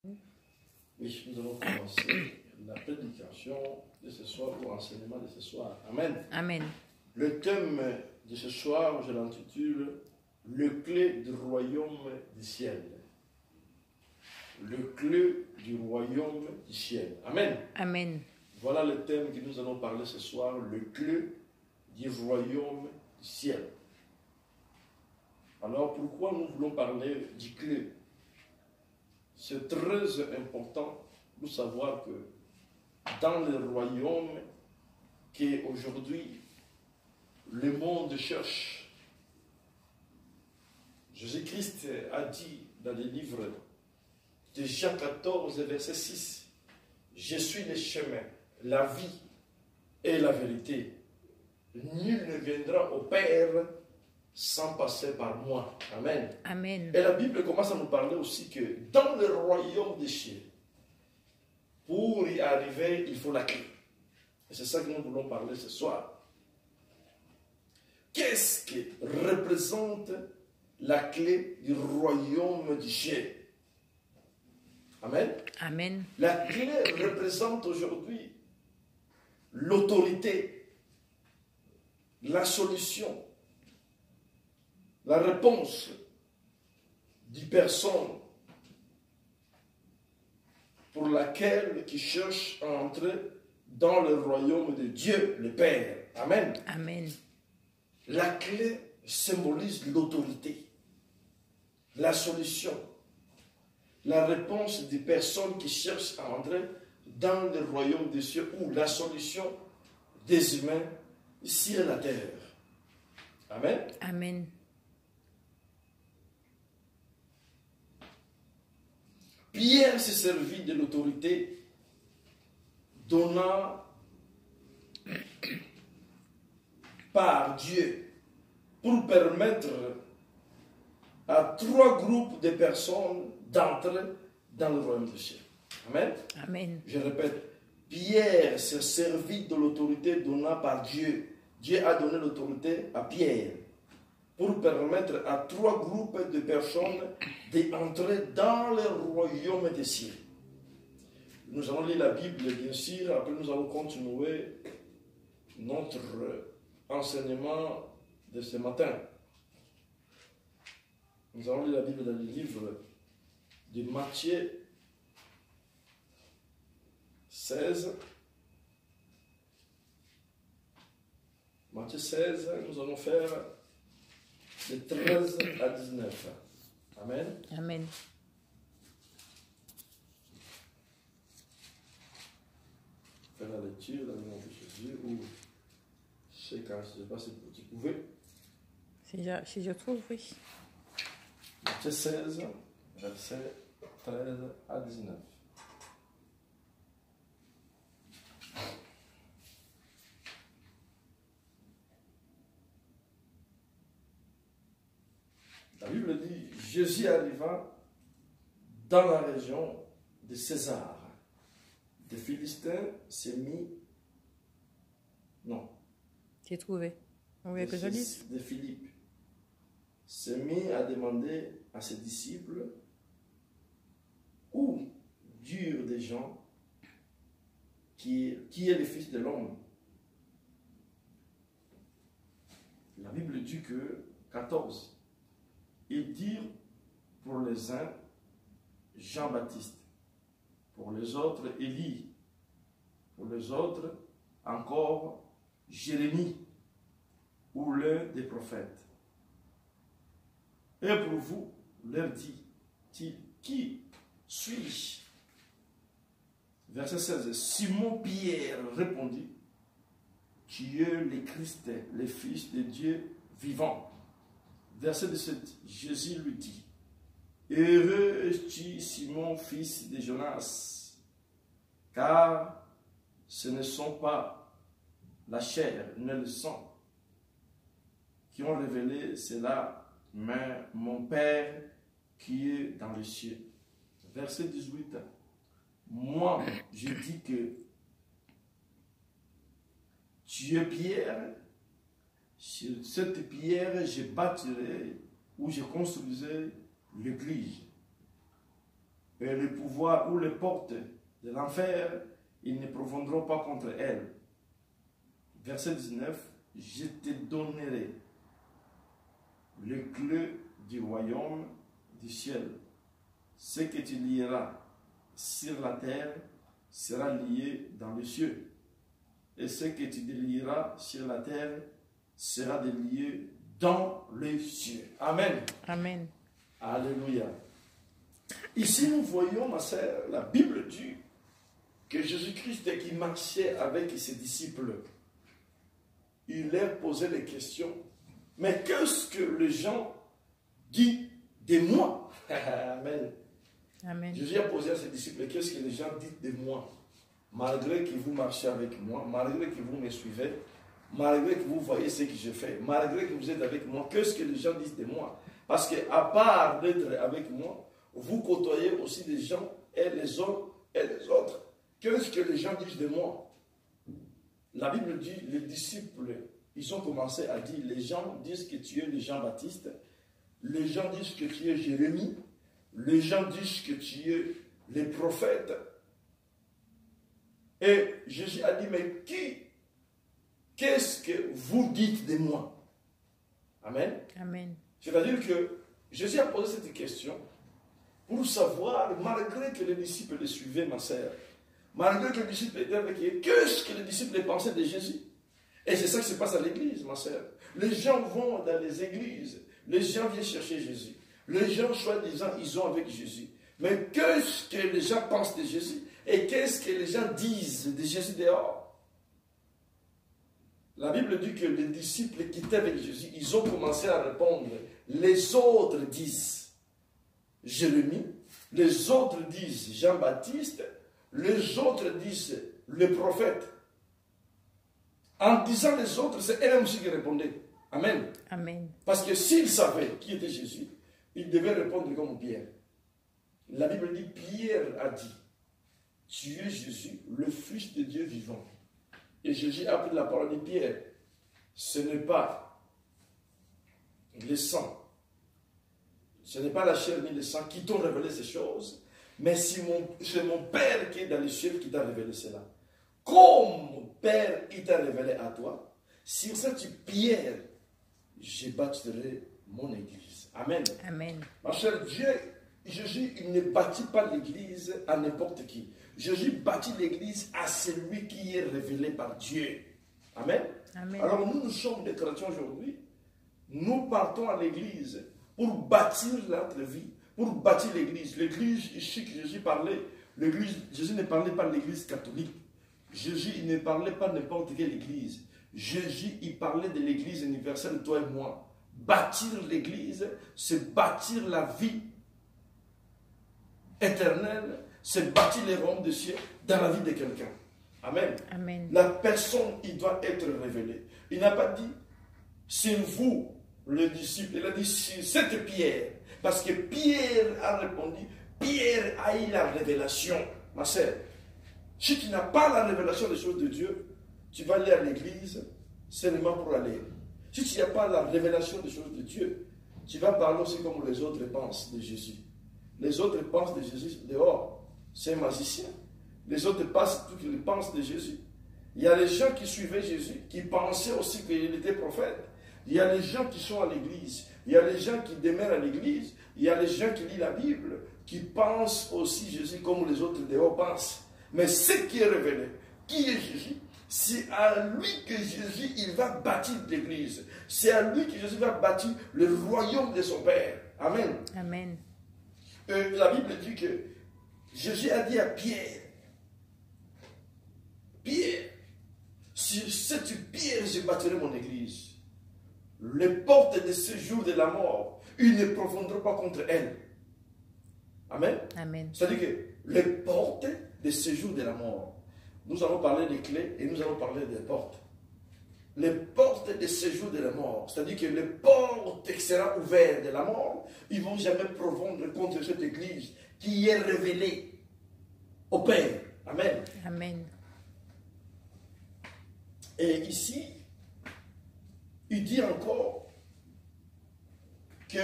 Oui, nous allons commencer la prédication de ce soir ou l'enseignement de ce soir. Amen. Amen. Le thème de ce soir, je l'intitule « Le clé du royaume du ciel ». Le clé du royaume du ciel. Amen. Amen. Voilà le thème que nous allons parler ce soir, le clé du royaume du ciel. Alors pourquoi nous voulons parler du clé? C'est très important de savoir que dans le royaume qu'aujourd'hui le monde cherche, Jésus-Christ a dit dans les livres de Jean 14, verset 6, « Je suis le chemin, la vie et la vérité. Nul ne viendra au Père sans passer par moi. » Amen. Amen. Et la Bible commence à nous parler aussi que dans le royaume des cieux, pour y arriver, il faut la clé. Et c'est ça que nous voulons parler ce soir. Qu'est-ce que représente la clé du royaume des cieux? Amen. Amen. La clé représente aujourd'hui l'autorité, la solution, la réponse d'une personne pour laquelle qui cherche à entrer dans le royaume de Dieu, le Père. Amen. Amen. La clé symbolise l'autorité, la solution, la réponse des personnes qui cherchent à entrer dans le royaume des cieux ou la solution des humains ici à la terre. Amen. Amen. Pierre s'est servi de l'autorité donnée par Dieu pour permettre à 3 groupes de personnes d'entrer dans le royaume des cieux. Amen. Amen. Je répète, Pierre s'est servi de l'autorité donnée par Dieu. Dieu a donné l'autorité à Pierre pour permettre à 3 groupes de personnes d'entrer dans le royaume des cieux. Nous allons lire la Bible, bien sûr, après nous allons continuer notre enseignement de ce matin. Nous allons lire la Bible dans le livre de Matthieu 16. Matthieu 16, nous allons faire de 13 à 19. Amen. Amen. Faire la lecture dans le nom de Jésus ou je ne sais pas si vous pouvez. Si je trouve, oui. Matthieu 16, verset 13 à 19. La Bible dit, Jésus arriva dans la région de César. Des Philistins s'est mis... Non. J'ai trouvé. Vous voulez que je lise? De Philippe s'est mis à demander à ses disciples où durent des gens qui est le Fils de l'homme. La Bible dit que 14. Ils dirent pour les uns Jean-Baptiste, pour les autres Élie, pour les autres encore Jérémie ou l'un des prophètes. Et pour vous, leur dit-il, qui suis-je? Verset 16. Simon Pierre répondit, tu es le Christ, le Fils de Dieu vivant. Verset 17, Jésus lui dit, heureux es-tu, Simon, fils de Jonas, car ce ne sont pas la chair ni le sang qui ont révélé cela, mais mon Père qui est dans les cieux. Verset 18, moi, je dis que tu es Pierre. Sur cette pierre, je bâtirai ou je construisais l'église. et le pouvoir ou les portes de l'enfer, ils ne profondront pas contre elle. Verset 19, je te donnerai le clé du royaume du ciel. Ce que tu lieras sur la terre sera lié dans les cieux. Et ce que tu délieras sur la terre sera délié dans les cieux. Amen. Amen. Alléluia. Ici, nous voyons, ma sœur, la Bible dit que Jésus-Christ, qui marchait avec ses disciples, il leur posait des questions. Mais qu'est-ce que les gens disent de moi? Amen. Amen. Jésus a posé à ses disciples, qu'est-ce que les gens disent de moi? Malgré que vous marchez avec moi, malgré que vous me suivez, malgré que vous voyez ce que je fais, malgré que vous êtes avec moi, qu'est-ce que les gens disent de moi? Parce qu'à part d'être avec moi, vous côtoyez aussi des gens et les uns et les autres. Qu'est-ce que les gens disent de moi? La Bible dit, les disciples, ils ont commencé à dire, les gens disent que tu es le Jean-Baptiste, les gens disent que tu es Jérémie, les gens disent que tu es les prophètes. Et Jésus a dit, mais qu'est-ce que vous dites de moi? Amen. Amen. C'est-à-dire que Jésus a posé cette question pour savoir, malgré que les disciples le suivaient, ma sœur, malgré que les disciples étaient avec eux, qu'est-ce que les disciples pensaient de Jésus? Et c'est ça qui se passe à l'église, ma sœur. Les gens vont dans les églises, les gens viennent chercher Jésus. Les gens, soi-disant, ils ont avec Jésus. Mais qu'est-ce que les gens pensent de Jésus? Et qu'est-ce que les gens disent de Jésus dehors? La Bible dit que les disciples qui étaient avec Jésus, ils ont commencé à répondre. Les autres disent Jérémie, les autres disent Jean-Baptiste, les autres disent le prophète. En disant les autres, c'est eux-mêmes aussi qui répondaient. Amen. Amen. Parce que s'ils savaient qui était Jésus, ils devaient répondre comme Pierre. La Bible dit, Pierre a dit, tu es Jésus, le Fils de Dieu vivant. Et Jésus a pris la parole de Pierre. Ce n'est pas le sang, ce n'est pas la chair ni le sang qui t'ont révélé ces choses, mais c'est mon Père qui est dans les cieux qui t'a révélé cela. Comme mon Père il t'a révélé à toi, sur cette pierre, je bâtirai mon église. Amen. Amen. Ma chère, Jésus, il ne bâtit pas l'église à n'importe qui. Jésus bâtit l'église à celui qui est révélé par Dieu. Amen. Amen. Alors nous sommes des chrétiens aujourd'hui. Nous partons à l'église pour bâtir notre vie, pour bâtir l'église. L'église, ici que Jésus parlait, Jésus ne parlait pas de l'église catholique. Jésus, il ne parlait pas de n'importe quelle église. Jésus, il parlait de l'église universelle, toi et moi. Bâtir l'église, c'est bâtir la vie éternelle, c'est bâtir les royaumes des cieux dans la vie de quelqu'un. Amen. Amen. La personne, il doit être révélée. Il n'a pas dit, c'est vous, le disciple. Il a dit, c'est cette pierre. Parce que Pierre a répondu, Pierre a eu la révélation. Ma sœur, si tu n'as pas la révélation des choses de Dieu, tu vas aller à l'église seulement pour aller. Si tu n'as pas la révélation des choses de Dieu, tu vas parler aussi comme les autres pensent de Jésus. Les autres pensent de Jésus dehors. C'est un magicien. Les autres pensent tout qu'ils pensent de Jésus. Il y a les gens qui suivaient Jésus, qui pensaient aussi qu'il était prophète. Il y a les gens qui sont à l'église. Il y a les gens qui demeurent à l'église. Il y a les gens qui lisent la Bible, qui pensent aussi Jésus comme les autres dehors pensent. Mais ce qui est révélé, qui est Jésus, c'est à lui que Jésus il va bâtir l'église. C'est à lui que Jésus va bâtir le royaume de son Père. Amen. Amen. La Bible dit que Jésus a dit à Pierre, Pierre, sur cette pierre je bâtirai mon église. Les portes de séjour de la mort, ils ne profondront pas contre elle. Amen. Amen. C'est-à-dire que les portes de séjour de la mort, nous allons parler des clés et nous allons parler des portes. Les portes de séjour de la mort, c'est-à-dire que les portes qui seront ouvertes de la mort, ils ne vont jamais profondre contre cette église qui est révélée au Père. Amen. Amen. Et ici, il dit encore que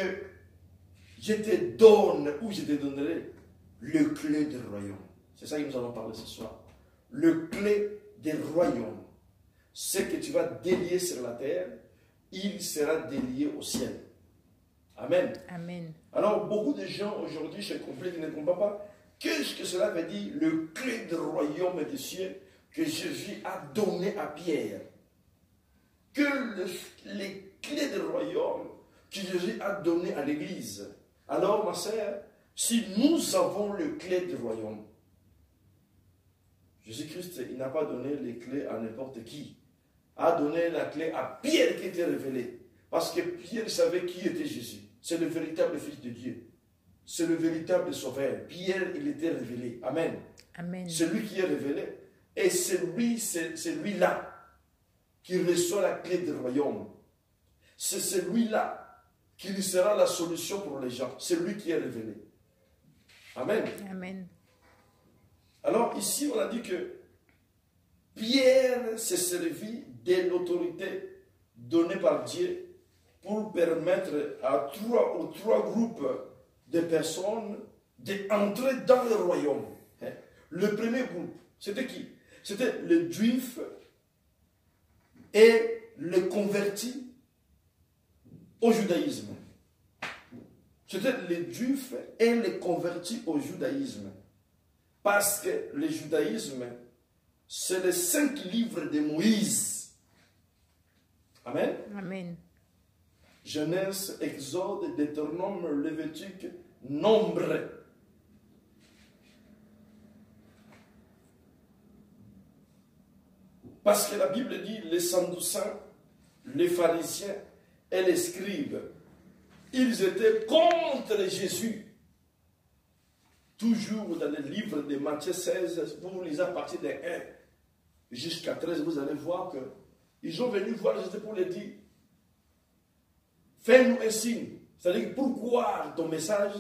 je te donne ou je te donnerai le clé du royaume. C'est ça que nous allons parler ce soir. Le clé des royaumes. Ce que tu vas délier sur la terre, il sera délié au ciel. Amen. Amen. Alors, beaucoup de gens aujourd'hui se compliquent, ils ne comprennent pas. Qu'est-ce que cela veut dire, le clé du royaume des cieux que Jésus a donné à Pierre? Que les clés du royaume que Jésus a donné à l'Église. Alors, ma sœur, si nous avons le clé du royaume, Jésus-Christ, il n'a pas donné les clés à n'importe qui. Il a donné la clé à Pierre qui était révélé. Parce que Pierre savait qui était Jésus. C'est le véritable Fils de Dieu. C'est le véritable Sauveur. Pierre, il était révélé. Amen. Amen. C'est lui qui est révélé. Et c'est lui-là qui reçoit la clé du royaume. C'est celui-là qui lui sera la solution pour les gens. C'est lui qui est révélé. Amen. Amen. Alors ici, on a dit que Pierre s'est servi de l'autorité donnée par Dieu pour permettre aux trois groupes de personnes d'entrer dans le royaume. Le premier groupe, c'était qui? C'était les Juifs et les convertis au judaïsme. C'était les Juifs et les convertis au judaïsme. Parce que le judaïsme, c'est les 5 livres de Moïse. Amen. Amen. Genèse, Exode, Deutéronome, Lévitique, Nombre. Parce que la Bible dit, les Sadducéens, les pharisiens et les scribes, ils étaient contre Jésus. Toujours dans le livre de Matthieu 16, vous lisez à partir de 1 jusqu'à 13, vous allez voir qu'ils sont venus voir Jésus pour lui dire, fais-nous un signe. C'est-à-dire, pourquoi ton message,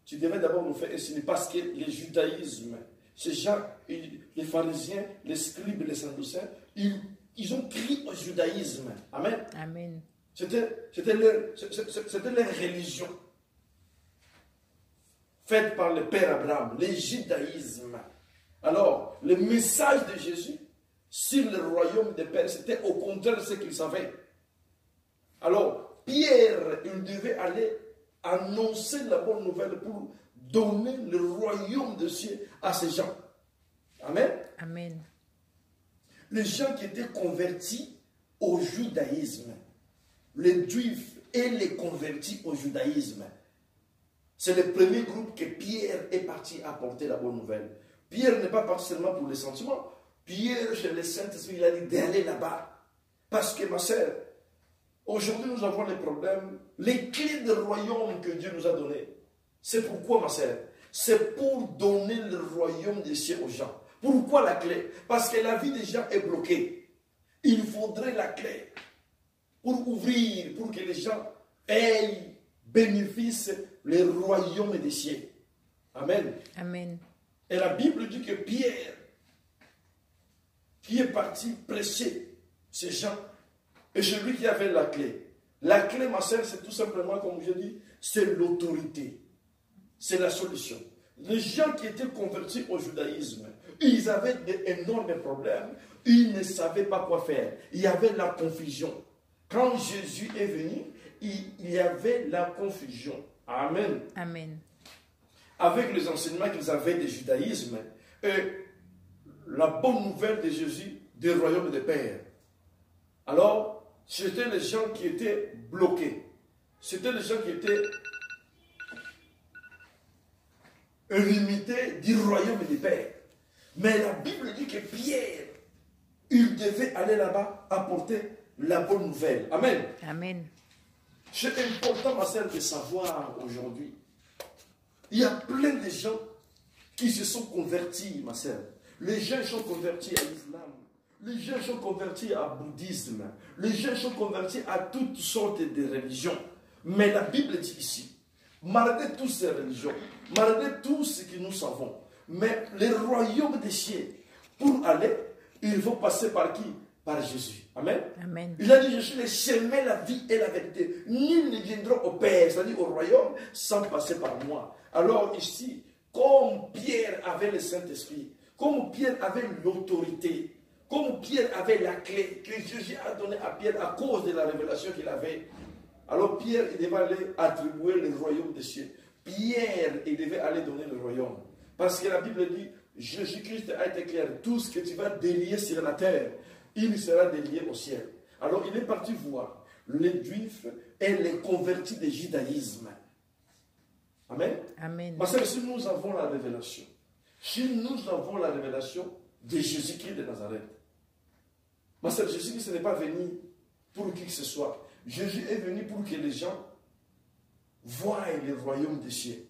tu devrais d'abord nous faire un signe? Parce que le judaïsme, ces gens, les pharisiens, les scribes, les sadducéens, ils ont crié au judaïsme. Amen. Amen. C'était leur religion. Faite par le Père Abraham, le judaïsme. Alors, le message de Jésus sur le royaume des pères, c'était au contraire de ce qu'il savait. Alors, Pierre, il devait aller annoncer la bonne nouvelle pour donner le royaume de cieux à ces gens. Amen. Amen. Les gens qui étaient convertis au judaïsme, les juifs et les convertis au judaïsme. C'est le premier groupe que Pierre est parti apporter la bonne nouvelle. Pierre n'est pas parti seulement pour les sentiments. Pierre, chez le Saint-Esprit, il a dit d'aller là-bas. Parce que, ma sœur, aujourd'hui nous avons les problèmes, les clés du royaume que Dieu nous a données. C'est pourquoi, ma sœur, c'est pour donner le royaume des cieux aux gens. Pourquoi la clé? Parce que la vie des gens est bloquée. Il faudrait la clé pour ouvrir, pour que les gens aient bénéfice le royaume des cieux. Amen. Amen. Et la Bible dit que Pierre, qui est parti prêcher ces gens, est celui qui avait la clé. La clé, ma sœur, c'est tout simplement, comme je dis, c'est l'autorité. C'est la solution. Les gens qui étaient convertis au judaïsme, ils avaient d'énormes problèmes. Ils ne savaient pas quoi faire. Il y avait la confusion. Quand Jésus est venu, il y avait la confusion. Amen. Amen. Avec les enseignements qu'ils avaient du judaïsme et la bonne nouvelle de Jésus du royaume des pères. Alors, c'était les gens qui étaient bloqués. C'était les gens qui étaient limités du royaume des pères. Mais la Bible dit que Pierre, il devait aller là-bas apporter la bonne nouvelle. Amen. Amen. C'est important, ma sœur, de savoir aujourd'hui. Il y a plein de gens qui se sont convertis, ma sœur. Les gens sont convertis à l'islam. Les gens sont convertis au bouddhisme. Les gens sont convertis à toutes sortes de religions. Mais la Bible dit ici, malgré toutes ces religions, malgré tout ce que nous savons, mais le royaume des cieux, pour aller, il faut passer par qui? Par Jésus. Amen. Amen. Il a dit, je suis le chemin, la vie et la vérité. Nul ne viendra au Père, c'est-à-dire au royaume, sans passer par moi. Alors ici, comme Pierre avait le Saint-Esprit, comme Pierre avait l'autorité, comme Pierre avait la clé que Jésus a donnée à Pierre à cause de la révélation qu'il avait, alors Pierre, il devait aller attribuer le royaume des cieux. Pierre, il devait aller donner le royaume. Parce que la Bible dit, Jésus-Christ a été clair, tout ce que tu vas délier sur la terre, il sera délié au ciel. Alors il est parti voir les Juifs et les convertis du judaïsme. Amen. Amen. Parce que si nous avons la révélation, si nous avons la révélation de Jésus-Christ de Nazareth, parce que Jésus-Christ n'est pas venu pour qui que ce soit. Jésus est venu pour que les gens voient le royaume des cieux.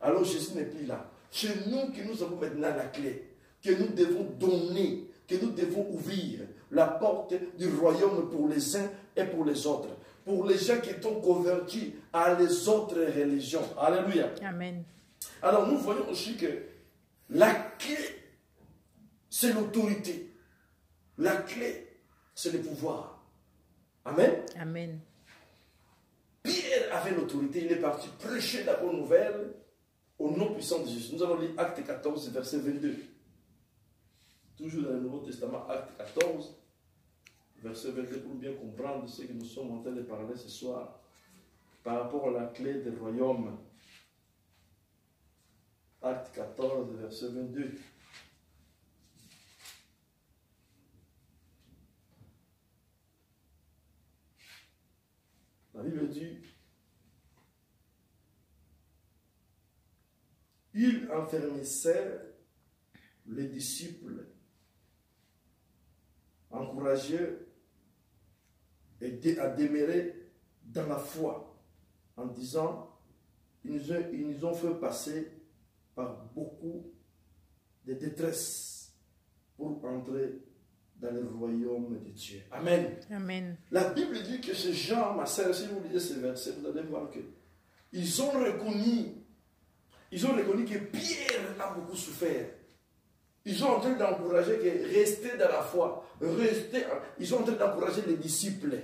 Alors Jésus n'est plus là. C'est nous que nous avons maintenant la clé, que nous devons donner, que nous devons ouvrir la porte du royaume pour les uns et pour les autres. Pour les gens qui sont convertis à les autres religions. Alléluia. Amen. Alors nous voyons aussi que la clé, c'est l'autorité. La clé, c'est le pouvoir. Amen. Amen. Pierre avait l'autorité, il est parti prêcher la bonne nouvelle au nom puissant de Jésus. Nous allons lire Acte 14, verset 22. Toujours dans le Nouveau Testament, Acte 14, verset 22, pour bien comprendre ce que nous sommes en train de parler ce soir par rapport à la clé du royaume. Acte 14, verset 22. La Bible dit, il enfermissait les disciples, encourageait à demeurer dans la foi, en disant, ils nous ont fait passer par beaucoup de détresse pour entrer dans le royaume de Dieu. Amen. Amen. La Bible dit que ces gens, ma sœur, si vous lisez ce verset, vous allez voir que ils ont reconnu que Pierre a beaucoup souffert. Ils sont en train d'encourager que rester dans la foi, ils sont en train d'encourager les disciples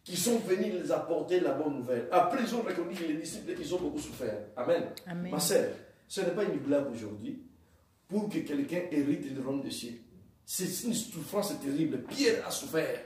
qui sont venus les apporter la bonne nouvelle. Après, ils ont reconnu que les disciples, ils ont beaucoup souffert. Amen. Amen. Ma sœur, ce n'est pas une blague aujourd'hui pour que quelqu'un hérite le royaume des cieux. C'est une souffrance terrible. Pierre a souffert.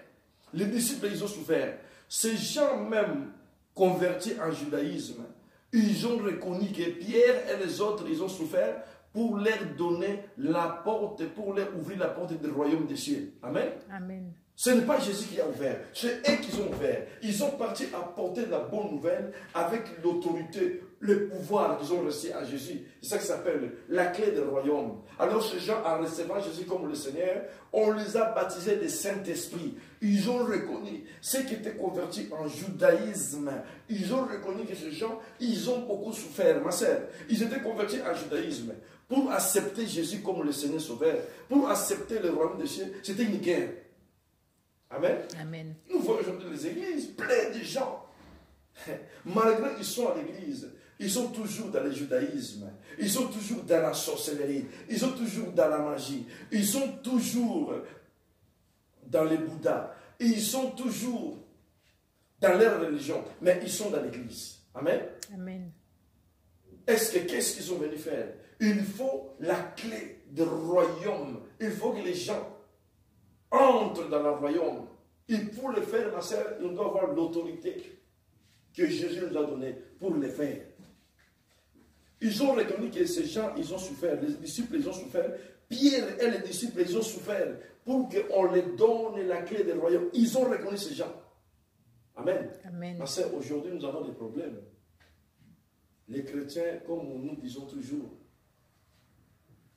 Les disciples, ils ont souffert. Ces gens même convertis en judaïsme, ils ont reconnu que Pierre et les autres, ils ont souffert pour leur donner la porte, pour leur ouvrir la porte du royaume des cieux. Amen. Amen. Ce n'est pas Jésus qui a ouvert, c'est eux qui ont ouvert. Ils sont partis apporter la bonne nouvelle avec l'autorité, le pouvoir qu'ils ont reçu à Jésus. C'est ça qui s'appelle la clé du royaume. Alors ces gens, en recevant Jésus comme le Seigneur, on les a baptisés de Saint-Esprit. Ils ont reconnu ceux qui étaient convertis en judaïsme. Ils ont reconnu que ces gens, ils ont beaucoup souffert. Ma sœur, ils étaient convertis en judaïsme. Pour accepter Jésus comme le Seigneur Sauveur, pour accepter le royaume des cieux, c'était une guerre. Amen. Amen. Nous voyons aujourd'hui les églises pleines de gens. Malgré qu'ils sont à l'église, ils sont toujours dans le judaïsme. Ils sont toujours dans la sorcellerie. Ils sont toujours dans la magie. Ils sont toujours dans les Bouddhas. Ils sont toujours dans leur religion. Mais ils sont dans l'église. Amen. Amen. Qu'est-ce qu'ils sont venus faire? Il faut la clé du royaume. Il faut que les gens entre dans le royaume. Et pour le faire, ma sœur, on doit avoir l'autorité que Jésus nous a donnée pour le faire. Ils ont reconnu que ces gens, ils ont souffert. Les disciples, ils ont souffert. Pierre et les disciples, ils ont souffert pour qu'on leur donne la clé du royaume. Ils ont reconnu ces gens. Amen. Amen. Ma sœur, aujourd'hui, nous avons des problèmes. Les chrétiens, comme nous disons toujours,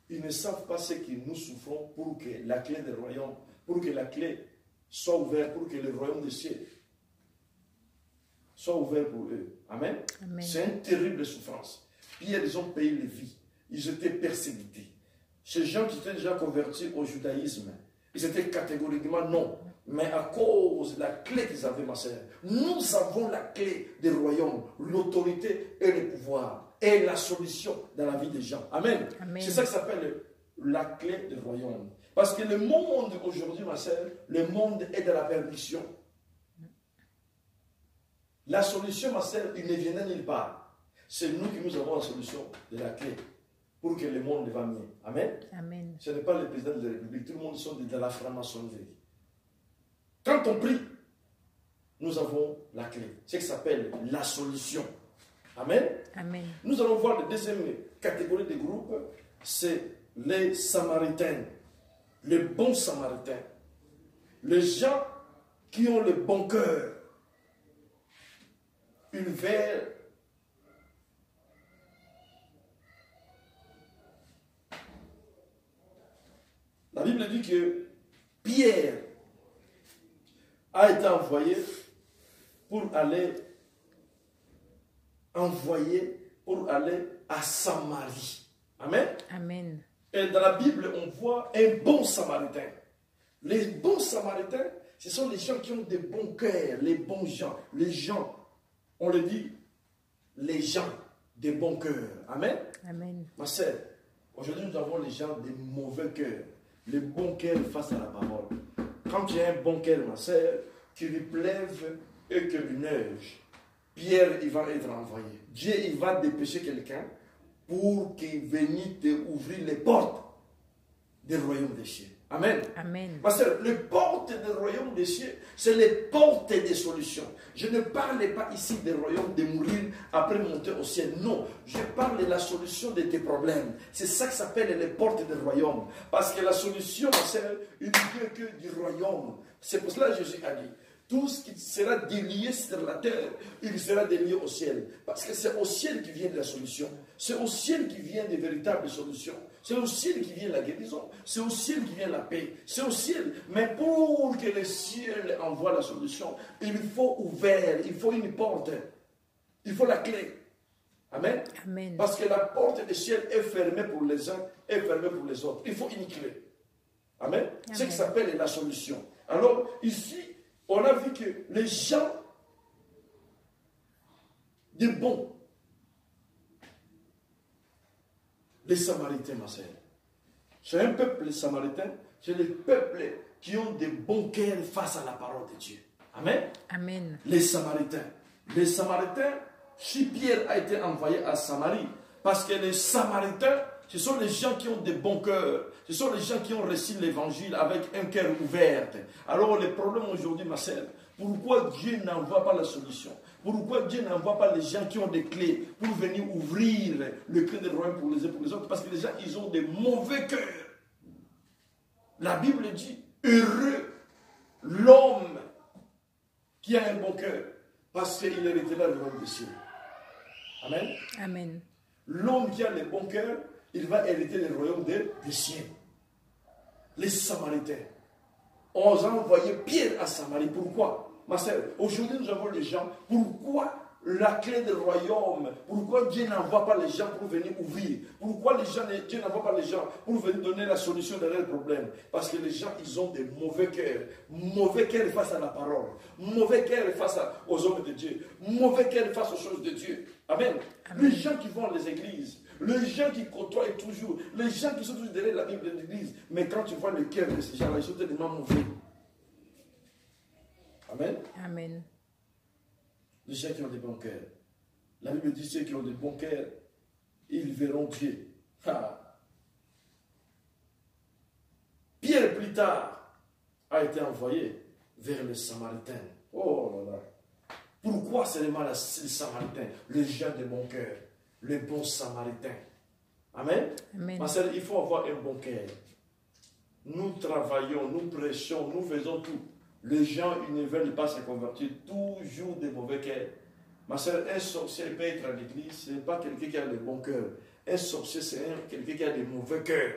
ils ne savent pas ce que nous souffrons pour que la clé du royaume, pour que la clé soit ouverte, pour que le royaume des cieux soit ouvert pour eux. Amen. Amen. C'est une terrible souffrance. Pierre, ils ont payé les vies. Ils étaient persécutés. Ces gens qui étaient déjà convertis au judaïsme, ils étaient catégoriquement non. Mais à cause de la clé qu'ils avaient, ma sœur, nous avons la clé du royaume, l'autorité et le pouvoir, et la solution dans la vie des gens. Amen. Amen. C'est ça qui s'appelle la clé du royaume. Parce que le monde aujourd'hui, ma sœur, le monde est dans la perdition. La solution, ma sœur, il ne vient de nulle part. C'est nous qui nous avons la solution de la clé pour que le monde va mieux. Amen. Amen. Ce n'est pas le président de la République. Tout le monde sont dans la franc-maçonnerie. Quand on prie, nous avons la clé. C'est ce qui s'appelle la solution. Amen. Amen. Nous allons voir la deuxième catégorie de groupes, c'est les Samaritains, les bons Samaritains, les gens qui ont le bon cœur, une vers. La Bible dit que Pierre a été envoyé pour aller à Samarie. Amen. Amen. Et dans la Bible, on voit un bon Samaritain. Les bons Samaritains, ce sont les gens qui ont des bons cœurs, les bons gens. Les gens, on le dit, les gens des bons cœurs. Amen. Amen. Ma sœur, aujourd'hui nous avons les gens des mauvais cœurs. Les bons cœurs face à la parole. Quand tu as un bon cœur, ma sœur, qu'il lui pleuve et que lui neige, Pierre, il va être envoyé. Dieu, il va dépêcher quelqu'un pour qu'il vienne te ouvrir les portes du royaume des cieux. Amen. Amen. Parce que les portes du royaume des cieux, c'est les portes des solutions. Je ne parle pas ici des royaumes de mourir après monter au ciel. Non, je parle de la solution de tes problèmes. C'est ça qui s'appelle les portes du royaume. Parce que la solution, c'est une vient que du royaume. C'est pour cela que Jésus a dit, tout ce qui sera délié sur la terre, il sera délié au ciel. Parce que c'est au ciel qui vient de la solution. C'est au ciel qui vient des véritables solutions. C'est au ciel qui vient la guérison. C'est au ciel qui vient la paix. C'est au ciel. Mais pour que le ciel envoie la solution, il faut ouvrir, il faut une porte. Il faut la clé. Amen. Amen. Parce que la porte du ciel est fermée pour les uns et fermée pour les autres. Il faut une clé. Amen. C'est ce qui s'appelle la solution. Alors, ici, on a vu que les gens des bons, les Samaritains, ma sœur, c'est un peuple, les Samaritains, c'est les peuples qui ont des bons cœurs face à la parole de Dieu. Amen. Amen. Les Samaritains. Les Samaritains, si Pierre a été envoyé à Samarie, parce que les Samaritains, ce sont les gens qui ont des bons cœurs. Ce sont les gens qui ont reçu l'évangile avec un cœur ouvert. Alors le problème aujourd'hui, ma sœur, pourquoi Dieu n'envoie pas la solution? Pourquoi Dieu n'envoie pas les gens qui ont des clés pour venir ouvrir le clé des royaumes pour les uns et pour les autres? Parce que les gens, ils ont des mauvais cœurs. La Bible dit, heureux l'homme qui a un bon cœur, parce qu'il héritera le royaume des cieux. Amen. Amen. L'homme qui a le bon cœur, il va hériter le royaume des cieux. Les Samaritains. On a envoyé Pierre à Samarie. Pourquoi? Ma sœur, aujourd'hui nous avons les gens. Pourquoi la clé du royaume? Pourquoi Dieu n'envoie pas les gens pour venir ouvrir? Pourquoi Dieu n'envoie pas les gens pour venir donner la solution de leurs problèmes? Parce que les gens, ils ont des mauvais cœurs. Mauvais cœurs face à la parole. Mauvais cœurs face aux hommes de Dieu. Mauvais cœurs face aux choses de Dieu. Amen. Amen. Les gens qui vont à les églises. Les gens qui côtoient toujours. Les gens qui sont toujours derrière la Bible de l'église. Mais quand tu vois le cœur de ces gens-là, ils sont tellement mauvais. Amen. Amen. Les gens qui ont des bons cœurs. La Bible dit ceux qui ont des bons cœurs, ils verront Dieu. Ah. Pierre, plus tard, a été envoyé vers les Samaritains. Oh là là. Pourquoi seulement les Samaritains? Les gens de bon cœur. Les bons Samaritains. Amen. Amen. Ma sœur, il faut avoir un bon cœur. Nous travaillons, nous prêchons, nous faisons tout. Les gens, ils ne veulent pas se convertir. Toujours des mauvais cœurs. Ma soeur, un sorcier peut être à l'église. Ce n'est pas quelqu'un qui a le bon cœur. Un sorcier, c'est quelqu'un qui a des mauvais cœurs.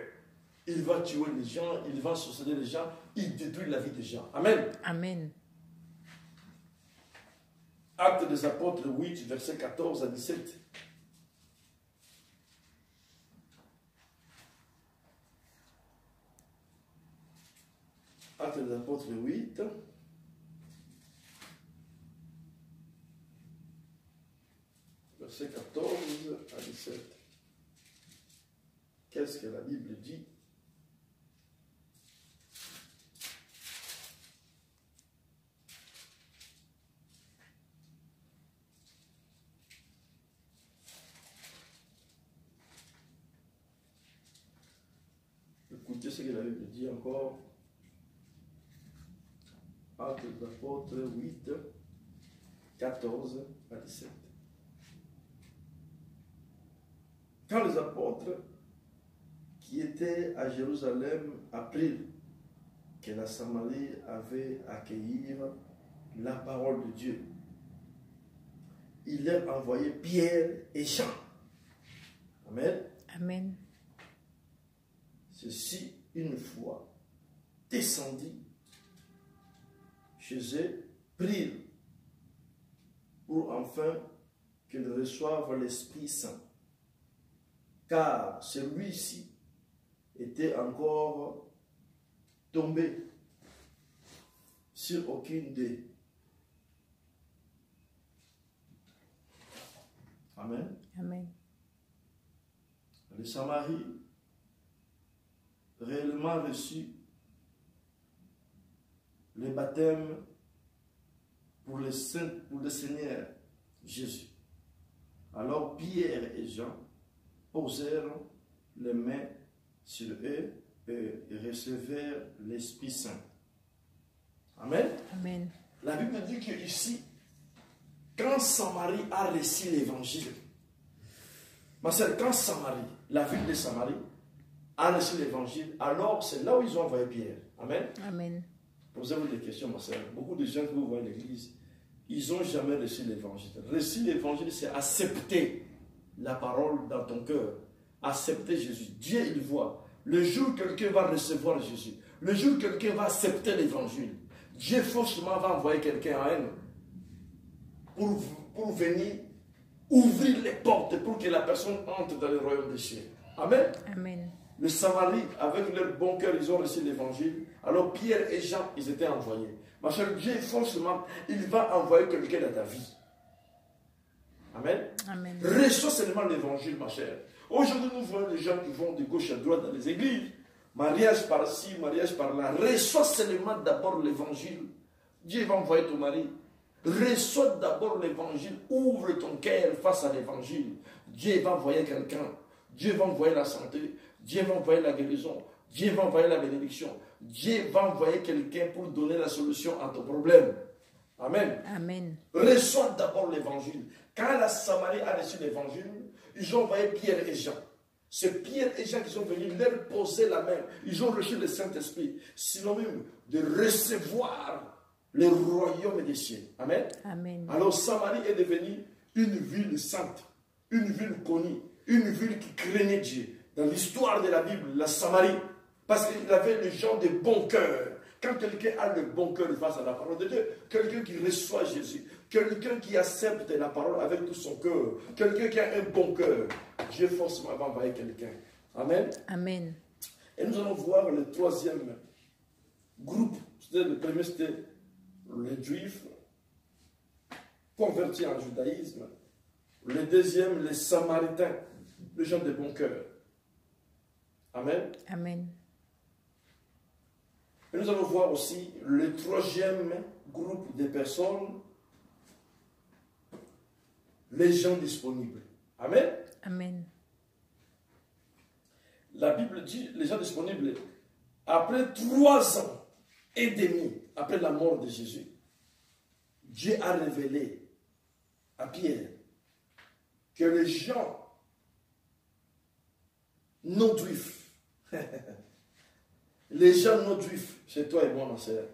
Il va tuer les gens, il va sorceler les gens, il détruit la vie des gens. Amen. Amen. Actes des apôtres 8, versets 14 à 17. Actes des apôtres 8. Verset 14 à 17. Qu'est-ce que la Bible dit? Écoutez ce que la Bible dit encore. Actes des Apôtres 8, 14 à 17. Quand les apôtres qui étaient à Jérusalem apprirent que la Samarie avait accueilli la parole de Dieu, ils leur envoyaient Pierre et Jean. Amen. Amen. Ceux-ci, une fois descendus chez eux, prirent pour enfin qu'ils reçoivent l'Esprit Saint. Car celui-ci était encore tombé sur aucune d'eux. Amen. Amen. Les Samaries réellement reçu le baptême pour le Seigneur Jésus. Alors Pierre et Jean posèrent les mains sur eux et recevèrent l'Esprit Saint. Amen. Amen. La Bible dit que ici, quand Samarie a reçu l'évangile, ma soeur, quand Samarie, la ville de Samarie, a reçu l'évangile, alors c'est là où ils ont envoyé Pierre. Amen. Amen. Posez-vous des questions, ma soeur. Beaucoup de gens que vous voyez à l'église, ils n'ont jamais reçu l'évangile. Reçu l'évangile, c'est accepter la parole dans ton cœur. Accepter Jésus. Dieu, il voit. Le jour où quelqu'un va recevoir Jésus, le jour où quelqu'un va accepter l'évangile, Dieu forcément va envoyer quelqu'un à elle pour venir ouvrir les portes pour que la personne entre dans le royaume des cieux. Amen. Amen. Les Samaries, avec leur bon cœur, ils ont reçu l'évangile. Alors Pierre et Jean, ils étaient envoyés. Ma chère, Dieu, forcément, il va envoyer quelqu'un dans ta vie. Amen. Amen. Reçois seulement l'évangile, ma chère. Aujourd'hui, nous voyons les gens qui vont de gauche à droite dans les églises. Mariage par-ci, mariage par-là. Reçois seulement d'abord l'évangile. Dieu va envoyer ton mari. Reçois d'abord l'évangile. Ouvre ton cœur face à l'évangile. Dieu va envoyer quelqu'un. Dieu va envoyer la santé. Dieu va envoyer la guérison. Dieu va envoyer la bénédiction. Dieu va envoyer quelqu'un pour donner la solution à ton problème. Amen. Amen. Reçois d'abord l'évangile. Quand la Samarie a reçu l'évangile, ils ont envoyé Pierre et Jean. C'est Pierre et Jean qui sont venus leur poser la main. Ils ont reçu le Saint-Esprit. Synonyme de recevoir le royaume des cieux. Amen. Amen. Alors Samarie est devenue une ville sainte, une ville connue, une ville qui craignait Dieu. Dans l'histoire de la Bible, la Samarie, parce qu'il avait les gens de bon cœur. Quand quelqu'un a le bon cœur face à la parole de Dieu, quelqu'un qui reçoit Jésus, quelqu'un qui accepte la parole avec tout son cœur, quelqu'un qui a un bon cœur, Dieu forcément va envoyer quelqu'un. Amen. Amen. Et nous allons voir le troisième groupe. Le premier, c'était les Juifs convertis en judaïsme. Le deuxième, les Samaritains, les gens de bon cœur. Amen. Amen. Et nous allons voir aussi le troisième groupe de personnes, les gens disponibles. Amen. Amen. La Bible dit, les gens disponibles, après 3 ans et demi, après la mort de Jésus, Dieu a révélé à Pierre que les gens non juifs, les gens non juifs, c'est toi et moi, ma sœur,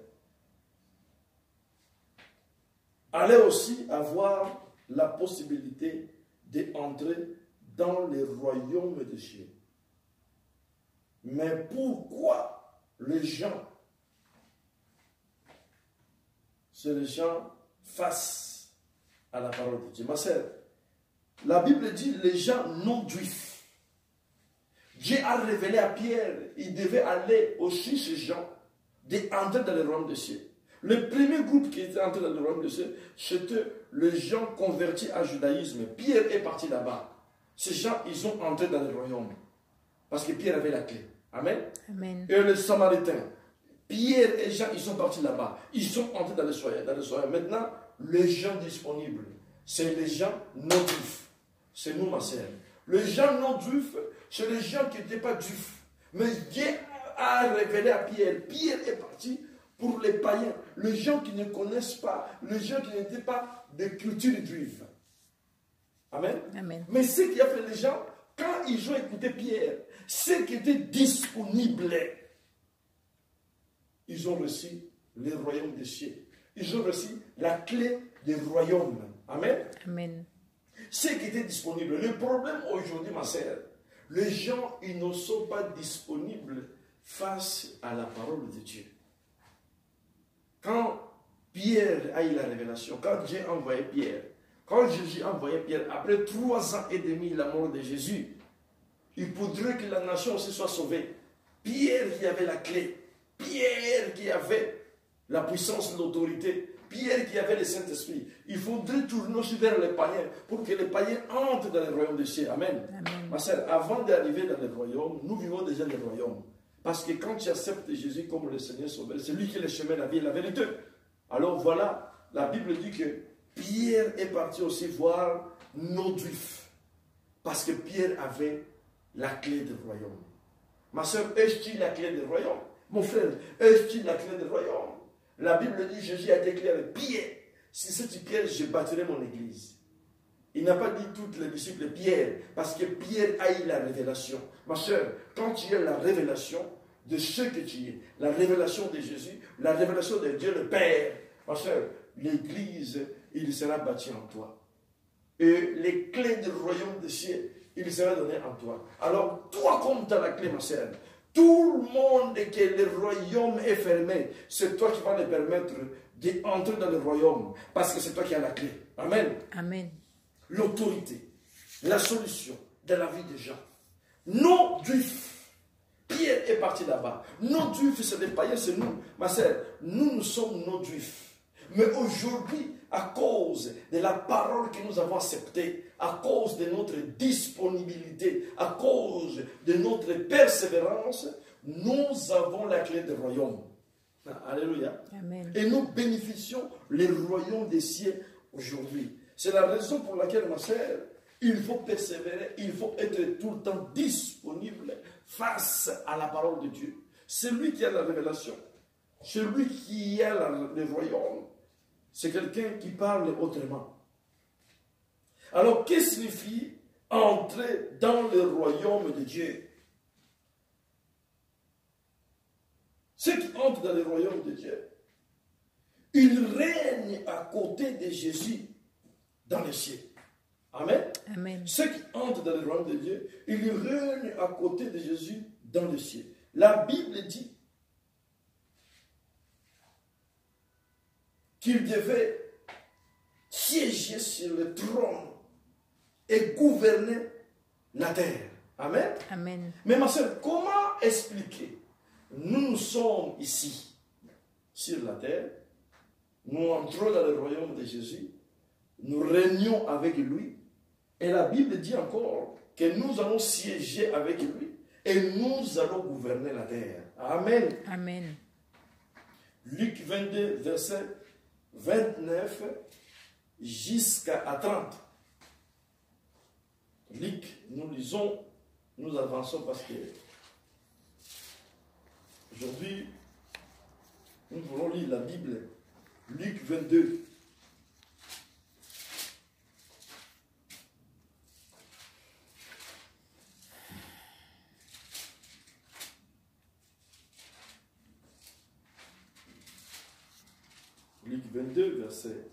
allaient aussi avoir la possibilité d'entrer dans le royaume des cieux. Mais pourquoi les gens, c'est les gens face à la parole de Dieu? Ma sœur, la Bible dit les gens non juifs. Dieu a révélé à Pierre, il devait aller aussi ces gens d'entrer dans le royaume des cieux. Le premier groupe qui était entré dans le royaume des cieux, c'était les gens convertis à judaïsme. Pierre est parti là-bas. Ces gens, ils ont entré dans le royaume. Parce que Pierre avait la clé. Amen. Amen. Et les Samaritains, Pierre et Jean, ils sont partis là-bas. Ils sont entrés dans le soyeux. Maintenant, les gens disponibles, c'est les gens non juifs. C'est nous, ma sœur. Les gens non juifs, c'est les gens qui n'étaient pas juifs. Mais Dieu a révélé à Pierre. Pierre est parti pour les païens, les gens qui ne connaissent pas, les gens qui n'étaient pas de culture juive. Amen. Amen. Mais ce qui a fait les gens, quand ils ont écouté Pierre, ceux qui étaient disponibles, ils ont reçu le royaume des cieux. Ils ont reçu la clé du royaume. Amen. Amen. Ceux qui étaient disponibles. Le problème aujourd'hui, ma sœur, les gens, ils ne sont pas disponibles face à la parole de Dieu. Quand Pierre a eu la révélation, quand Dieu a envoyé Pierre, quand Jésus a envoyé Pierre, après 3 ans et demi, la mort de Jésus, il faudrait que la nation aussi soit sauvée. Pierre qui avait la clé, Pierre qui avait la puissance, l'autorité, Pierre qui avait le Saint-Esprit. Il faudrait tourner aussi vers les païens pour que les païens entrent dans le royaume des cieux. Amen. Amen. Ma sœur, avant d'arriver dans le royaume, nous vivons déjà le royaume. Parce que quand tu acceptes Jésus comme le Seigneur Sauveur, c'est lui qui est le chemin, la vie et la vérité. Alors voilà, la Bible dit que Pierre est parti aussi voir nos Juifs. Parce que Pierre avait la clé du royaume. Ma soeur, est-ce la clé du royaume? Mon frère, est-ce la clé du royaume? La Bible dit, Jésus a été clair, Pierre, si c'est Pierre, je bâtirai mon église. Il n'a pas dit tous les disciples Pierre, parce que Pierre a eu la révélation. Ma soeur, quand tu as la révélation de ce que tu es, la révélation de Jésus, la révélation de Dieu le Père, ma soeur, l'église, il sera bâti en toi. Et les clés du royaume des cieux, il sera donné en toi. Alors, toi, comme tu as la clé, ma soeur, tout le monde que le royaume est fermé, c'est toi qui vas le permettre d'entrer dans le royaume, parce que c'est toi qui as la clé. Amen. Amen. L'autorité, la solution de la vie des gens. Non juifs. Pierre est parti là-bas. Non juifs, c'est des païens, c'est nous. Ma sœur, nous sommes non juifs. Mais aujourd'hui, à cause de la parole que nous avons acceptée, à cause de notre disponibilité, à cause de notre persévérance, nous avons la clé du royaume. Alléluia. Amen. Et nous bénéficions le royaume des cieux aujourd'hui. C'est la raison pour laquelle, ma sœur, il faut persévérer, il faut être tout le temps disponible face à la parole de Dieu. Celui qui a la révélation, celui qui a le royaume, c'est quelqu'un qui parle autrement. Alors, qu'est-ce que signifie entrer dans le royaume de Dieu? Ceux qui entrent dans le royaume de Dieu, ils règnent à côté de Jésus dans les cieux. Amen. Amen. Ceux qui entrent dans le royaume de Dieu, ils règnent à côté de Jésus dans les cieux. La Bible dit qu'il devait siéger sur le trône et gouverner la terre. Amen. Amen. Mais ma soeur, comment expliquer? Nous sommes ici, sur la terre, nous entrons dans le royaume de Jésus, nous régnons avec lui, et la Bible dit encore que nous allons siéger avec lui, et nous allons gouverner la terre. Amen. Amen. Luc 22, verset 29 jusqu'à 30. Luc, nous lisons, nous avançons parce que aujourd'hui, nous voulons lire la Bible. Luc 22. Luc 22, verset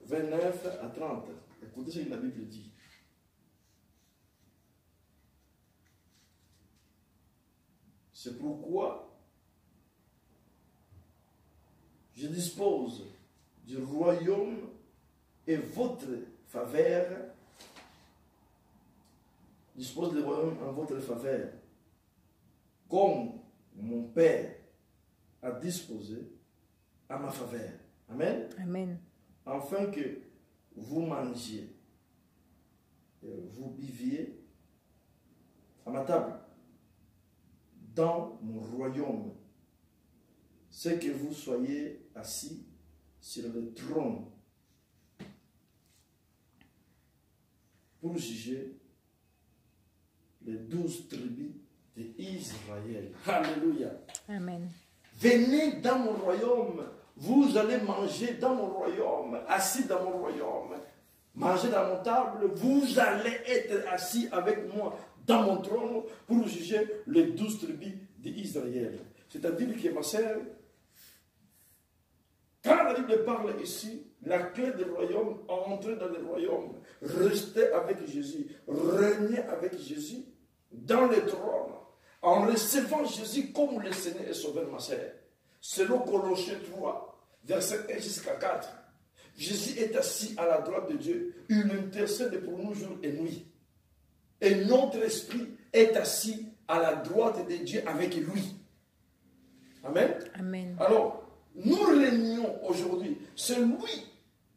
29 à 30. Écoutez ce que la Bible dit. C'est pourquoi je dispose du royaume et votre faveur, dispose du royaume en votre faveur, comme mon Père a disposé à ma faveur. Amen. Amen. Afin que vous mangiez, vous biviez à ma table dans mon royaume, c'est que vous soyez assis sur le trône pour juger les 12 tribus d'Israël. Alléluia. Amen. Venez dans mon royaume, vous allez manger dans mon royaume, assis dans mon royaume, manger dans mon table, vous allez être assis avec moi dans mon trône pour juger les 12 tribus d'Israël. C'est-à-dire que, ma sœur, quand la Bible parle ici, la clé du royaume, entrer dans le royaume, rester avec Jésus, régner avec Jésus dans le trône, en recevant Jésus comme le Seigneur et Sauveur, ma sœur. Selon Colossiens 3, verset 1 jusqu'à 4, Jésus est assis à la droite de Dieu. Il intercède pour nous jour et nuit. Et notre esprit est assis à la droite de Dieu avec lui. Amen. Amen. Alors, nous régnons aujourd'hui. C'est lui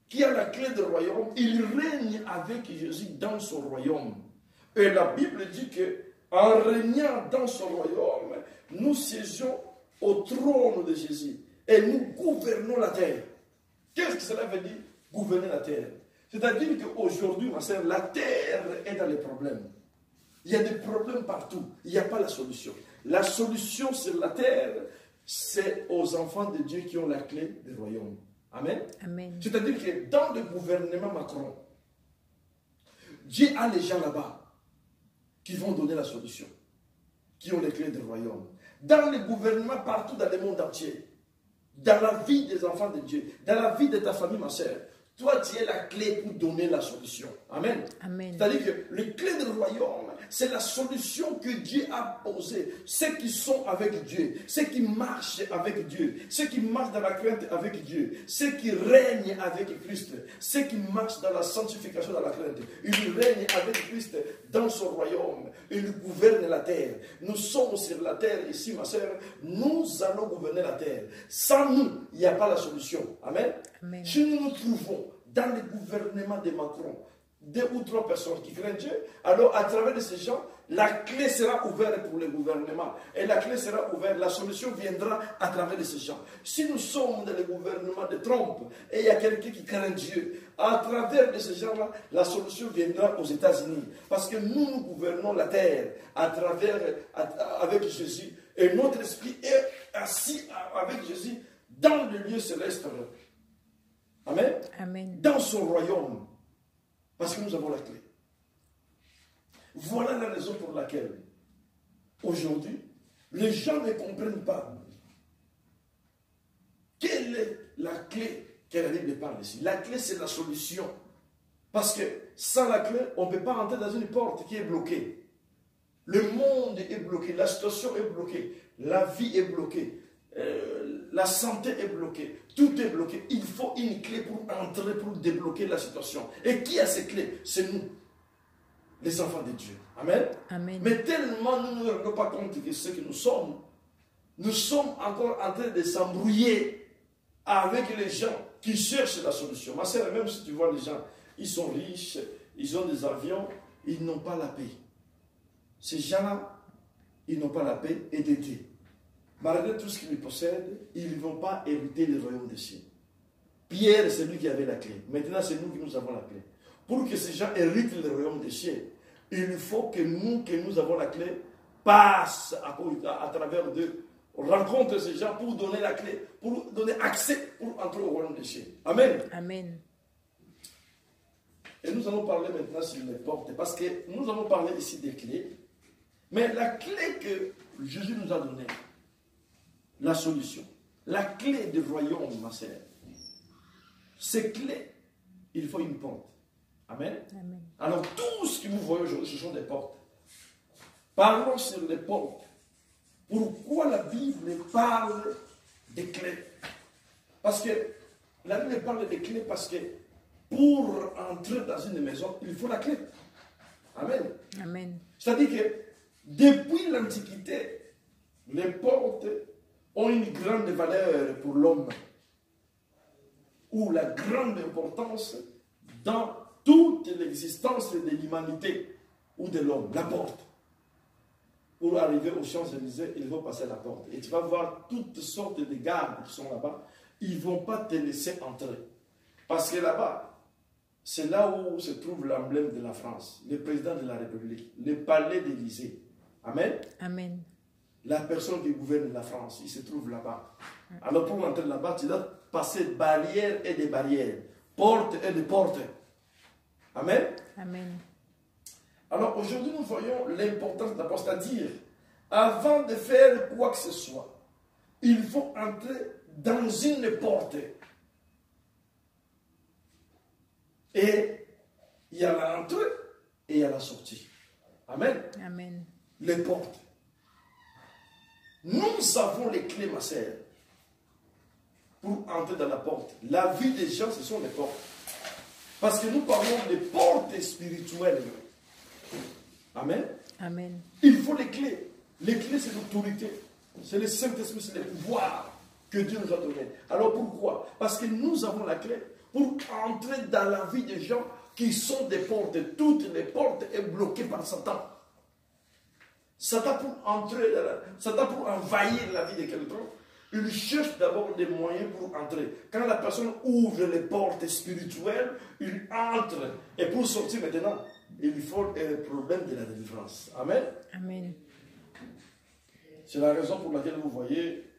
qui a la clé du royaume. Il règne avec Jésus dans son royaume. Et la Bible dit que en régnant dans son royaume, nous siégeons au trône de Jésus et nous gouvernons la terre. Qu'est-ce que cela veut dire, gouverner la terre? C'est-à-dire qu'aujourd'hui, ma sœur, la terre est dans les problèmes. Il y a des problèmes partout. Il n'y a pas la solution. La solution sur la terre, c'est aux enfants de Dieu qui ont la clé du royaume. Amen. Amen. C'est-à-dire que dans le gouvernement Macron, Dieu a les gens là-bas qui vont donner la solution, qui ont les clés du royaume. Dans le gouvernement partout dans le monde entier, dans la vie des enfants de Dieu, dans la vie de ta famille, ma sœur, toi, tu es la clé pour donner la solution. Amen. Amen. C'est-à-dire que les clés du royaume, c'est la solution que Dieu a posée. Ceux qui sont avec Dieu, ceux qui marchent avec Dieu, ceux qui marchent dans la crainte avec Dieu, ceux qui règnent avec Christ, ceux qui marchent dans la sanctification, dans la crainte. Ils règnent avec Christ dans son royaume. Ils gouvernent la terre. Nous sommes sur la terre ici, ma sœur. Nous allons gouverner la terre. Sans nous, il n'y a pas la solution. Amen. Amen. Si nous nous trouvons dans le gouvernement de Macron, 2 ou 3 personnes qui craignent Dieu, alors à travers de ces gens, la clé sera ouverte pour le gouvernement. Et la clé sera ouverte, la solution viendra à travers de ces gens. Si nous sommes dans le gouvernement de Trump, et il y a quelqu'un qui craint Dieu, à travers de ces gens-là, la solution viendra aux États-Unis. Parce que nous gouvernons la terre à travers, avec Jésus. Et notre esprit est assis avec Jésus dans le lieu céleste. Amen. Amen. Dans son royaume. Parce que nous avons la clé. Voilà la raison pour laquelle, aujourd'hui, les gens ne comprennent pas quelle est la clé que la Bible parle ici. La clé, c'est la solution. Parce que sans la clé, on ne peut pas rentrer dans une porte qui est bloquée. Le monde est bloqué, la situation est bloquée, la vie est bloquée. La santé est bloquée, tout est bloqué. Il faut une clé pour entrer, pour débloquer la situation. Et qui a ces clés? C'est nous, les enfants de Dieu. Amen. Amen. Mais tellement nous ne nous rendons pas compte que ce que nous sommes encore en train de s'embrouiller avec les gens qui cherchent la solution. Ma sœur, même si tu vois les gens, ils sont riches, ils ont des avions, ils n'ont pas la paix. Ces gens-là, ils n'ont pas la paix et des Dieu. Malgré tout ce qu'ils possèdent, ils ne vont pas hériter le royaume des cieux. Pierre, c'est lui qui avait la clé. Maintenant, c'est nous qui nous avons la clé. Pour que ces gens héritent le royaume des cieux, il faut que nous avons la clé, passe à travers d'eux, rencontre ces gens pour donner la clé, pour donner accès pour entrer au royaume des cieux. Amen. Amen. Et nous allons parler maintenant sur les portes, parce que nous allons parler ici des clés. Mais la clé que Jésus nous a donnée, la solution, la clé du royaume, ma sœur, ces clés, il faut une porte. Amen. Amen. Alors, tout ce que vous voyez aujourd'hui, ce sont des portes. Parlons sur les portes. Pourquoi la Bible parle des clés? Parce que la Bible parle des clés parce que pour entrer dans une maison, il faut la clé. Amen. Amen. C'est-à-dire que depuis l'Antiquité, les portes ont une grande valeur pour l'homme, ou la grande importance dans toute l'existence de l'humanité ou de l'homme, la porte. Pour arriver aux Champs-Élysées, il faut passer la porte. Et tu vas voir toutes sortes de gardes qui sont là-bas. Ils ne vont pas te laisser entrer. Parce que là-bas, c'est là où se trouve l'emblème de la France, le président de la République, le palais d'Élysée. Amen. Amen. La personne qui gouverne la France, il se trouve là-bas. Alors pour entrer là-bas, tu dois passer barrières et des barrières, portes et des portes. Amen. Amen. Alors aujourd'hui, nous voyons l'importance de la porte, c'est-à-dire, avant de faire quoi que ce soit, il faut entrer dans une porte. Et il y a l'entrée et il y a la sortie. Amen. Amen. Les portes. Nous avons les clés, ma sœur, pour entrer dans la porte. La vie des gens, ce sont les portes. Parce que nous parlons des portes spirituelles. Amen. Amen. Il faut les clés. Les clés, c'est l'autorité. C'est le Saint-Esprit, c'est le pouvoir que Dieu nous a donné. Alors pourquoi? Parce que nous avons la clé pour entrer dans la vie des gens qui sont des portes. Toutes les portes sont bloquées par Satan. Satan pour envahir la vie de quelqu'un, il cherche d'abord des moyens pour entrer. Quand la personne ouvre les portes spirituelles, il entre. Et pour sortir maintenant, il faut un problème de la délivrance. Amen. Amen. C'est la raison pour laquelle vous voyez,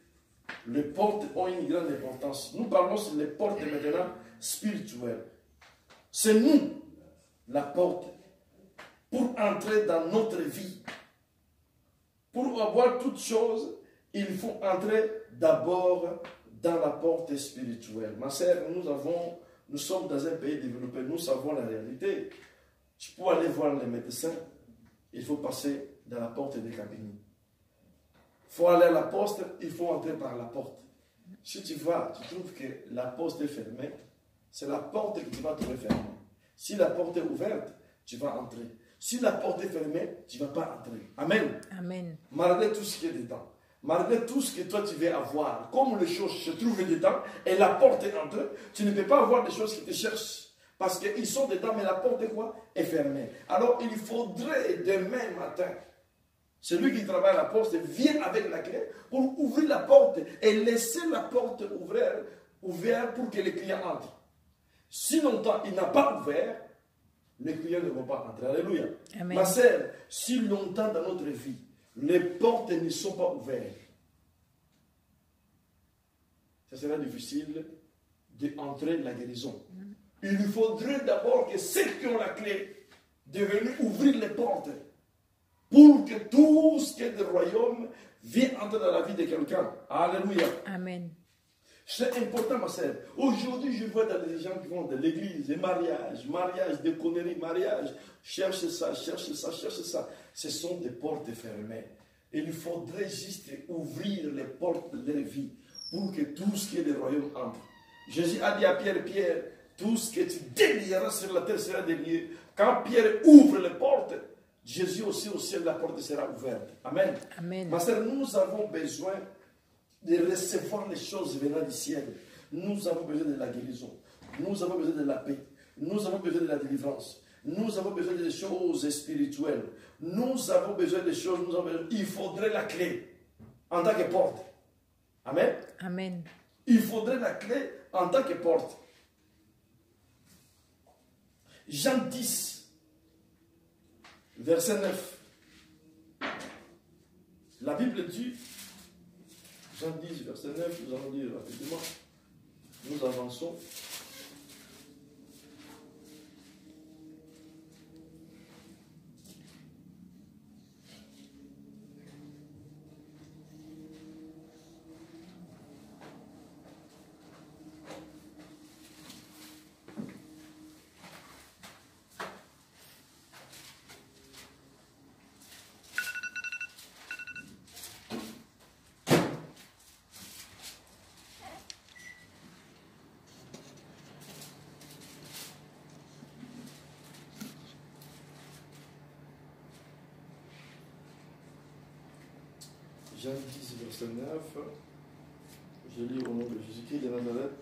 les portes ont une grande importance. Nous parlons sur les portes maintenant spirituelles. C'est nous, la porte, pour entrer dans notre vie. Pour avoir toutes choses, il faut entrer d'abord dans la porte spirituelle. Ma sœur, nous sommes dans un pays développé, nous savons la réalité. Tu peux aller voir les médecins, il faut passer dans la porte des cabinets. Il faut aller à la poste, il faut entrer par la porte. Si tu vas, tu trouves que la poste est fermée, c'est la porte que tu vas trouver fermée. Si la porte est ouverte, tu vas entrer. Si la porte est fermée, tu ne vas pas entrer. Amen. Amen. Malgré tout ce qui est dedans, malgré tout ce que toi tu veux avoir, comme les choses se trouvent dedans et la porte est entrée, tu ne peux pas avoir des choses qui te cherchent. Parce qu'ils sont dedans, mais la porte est quoi? Est fermée. Alors il faudrait demain matin, celui qui travaille à la porte vient avec la clé pour ouvrir la porte et laisser la porte ouverte pour que les clients entrent. Si longtemps il n'a pas ouvert, les clients ne vont pas entrer. Alléluia. Amen. Ma sœur, si longtemps dans notre vie, les portes ne sont pas ouvertes, ça sera difficile d'entrer la guérison. Il faudrait d'abord que ceux qui ont la clé deviennent ouvrir les portes pour que tout ce qui est du royaume vienne entrer dans la vie de quelqu'un. Alléluia. Amen. C'est important, ma sœur. Aujourd'hui, je vois dans les gens qui vont de l'église, des mariages, des conneries, mariages. Cherche ça, cherche ça, cherche ça. Ce sont des portes fermées. Il faudrait juste ouvrir les portes de leur vie pour que tout ce qui est du royaume entre. Jésus a dit à Pierre, Pierre, tout ce que tu délieras sur la terre sera délié. Quand Pierre ouvre les portes, Jésus aussi au ciel, la porte sera ouverte. Amen. Amen. Ma sœur, nous avons besoin de recevoir les choses venant du ciel. Nous avons besoin de la guérison. Nous avons besoin de la paix. Nous avons besoin de la délivrance. Nous avons besoin des choses spirituelles. Nous avons besoin des choses. Il faudrait la clé en tant que porte. Amen. Amen. Il faudrait la clé en tant que porte. Jean 10, verset 9. La Bible dit, Jean 10, verset 9, nous allons lire rapidement. Nous avançons. Jean 10, verset 9, je lis au nom de Jésus-Christ de Nazareth.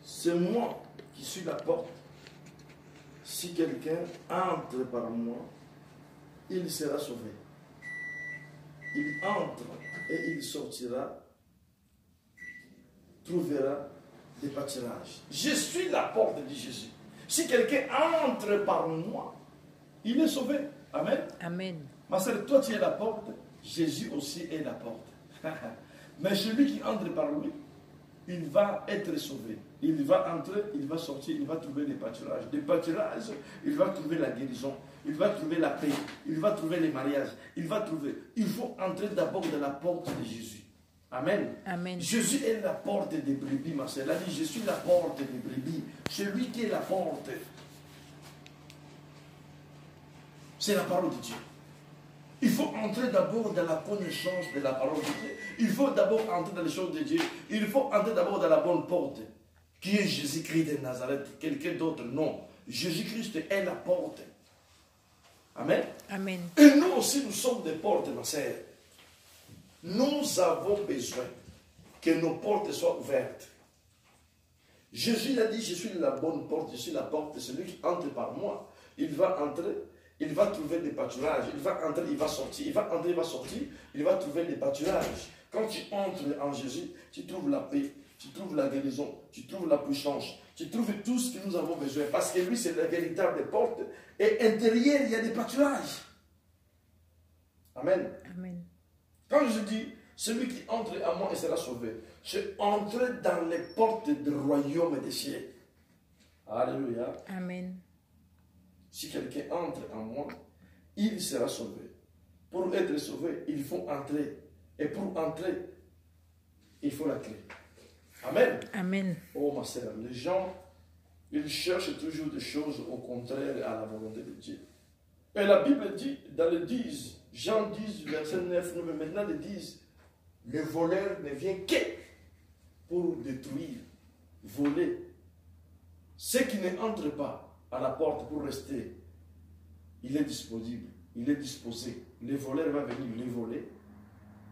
C'est moi qui suis la porte. Si quelqu'un entre par moi, il sera sauvé. Il entre et il sortira, trouvera des pâturages. Je suis la porte de Jésus. Si quelqu'un entre par moi, il est sauvé. Amen. Amen. Ma sœur, toi tu es la porte, Jésus aussi est la porte. Mais celui qui entre par lui, il va être sauvé. Il va entrer, il va sortir, il va trouver des pâturages. Des pâturages, il va trouver la guérison, il va trouver la paix, il va trouver les mariages, il va trouver. Il faut entrer d'abord dans la porte de Jésus. Amen. Amen. Jésus est la porte des brebis, ma sœur. Elle a dit, je suis la porte des brebis. Celui qui est la porte, c'est la parole de Dieu. Il faut entrer d'abord dans la connaissance de la parole de Dieu. Il faut d'abord entrer dans les choses de Dieu. Il faut entrer d'abord dans la bonne porte, qui est Jésus-Christ de Nazareth. Quelqu'un d'autre, non. Jésus-Christ est la porte. Amen. Amen. Et nous aussi, nous sommes des portes, ma sœur. Nous avons besoin que nos portes soient ouvertes. Jésus a dit, je suis la bonne porte, je suis la porte. Celui qui entre par moi, il va entrer, il va trouver des pâturages. Il va entrer, il va sortir. Il va entrer, il va sortir. Il va trouver des pâturages. Quand tu entres en Jésus, tu trouves la paix, tu trouves la guérison, tu trouves la puissance, tu trouves tout ce que nous avons besoin. Parce que lui, c'est la véritable porte. Et intérieur, il y a des pâturages. Amen. Amen. Quand je dis, celui qui entre à moi et sera sauvé, c'est entrer dans les portes du royaume des cieux. Alléluia. Amen. Si quelqu'un entre en moi, il sera sauvé. Pour être sauvé, il faut entrer. Et pour entrer, il faut la clé. Amen. Amen. Oh ma sœur, les gens, ils cherchent toujours des choses au contraire à la volonté de Dieu. Et la Bible dit, dans le 10, Jean 10, verset 9, mais maintenant le 10, le voleur ne vient que pour détruire, voler. Ceux qui ne entrent pas à la porte pour rester, il est disponible, il est disposé. Le voleur va venir les voler.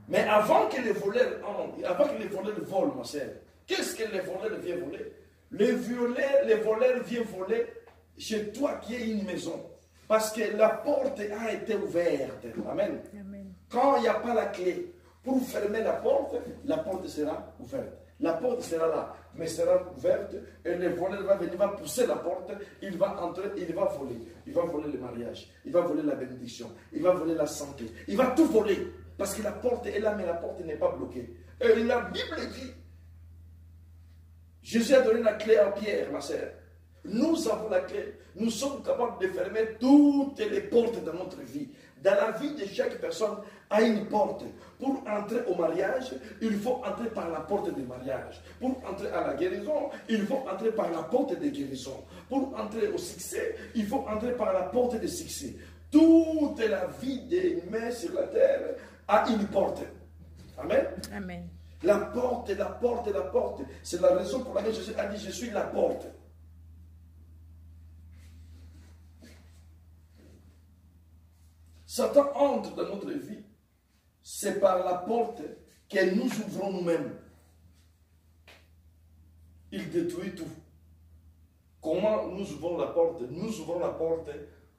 Mais avant que les voleurs entrent, avant que les voleurs volent, ma sœur, qu'est-ce que les voleurs viennent voler? Les voleurs viennent voler chez toi qui est une maison. Parce que la porte a été ouverte. Amen. Amen. Quand il n'y a pas la clé pour fermer la porte sera ouverte. La porte sera là, mais sera ouverte et le voleur va venir, va pousser la porte, il va entrer, il va voler. Il va voler le mariage, il va voler la bénédiction, il va voler la santé, il va tout voler. Parce que la porte est là, mais la porte n'est pas bloquée. Et la Bible dit, Jésus a donné la clé à Pierre, ma sœur. Nous avons la clé. Nous sommes capables de fermer toutes les portes dans notre vie. Dans la vie de chaque personne a une porte. Pour entrer au mariage, il faut entrer par la porte du mariage. Pour entrer à la guérison, il faut entrer par la porte de guérison. Pour entrer au succès, il faut entrer par la porte de succès. Toute la vie des humains sur la terre a une porte. Amen. Amen. La porte, la porte, la porte. C'est la raison pour laquelle Jésus a dit, je suis la porte. Satan entre dans notre vie, c'est par la porte que nous ouvrons nous-mêmes. Il détruit tout. Comment nous ouvrons la porte? Nous ouvrons la porte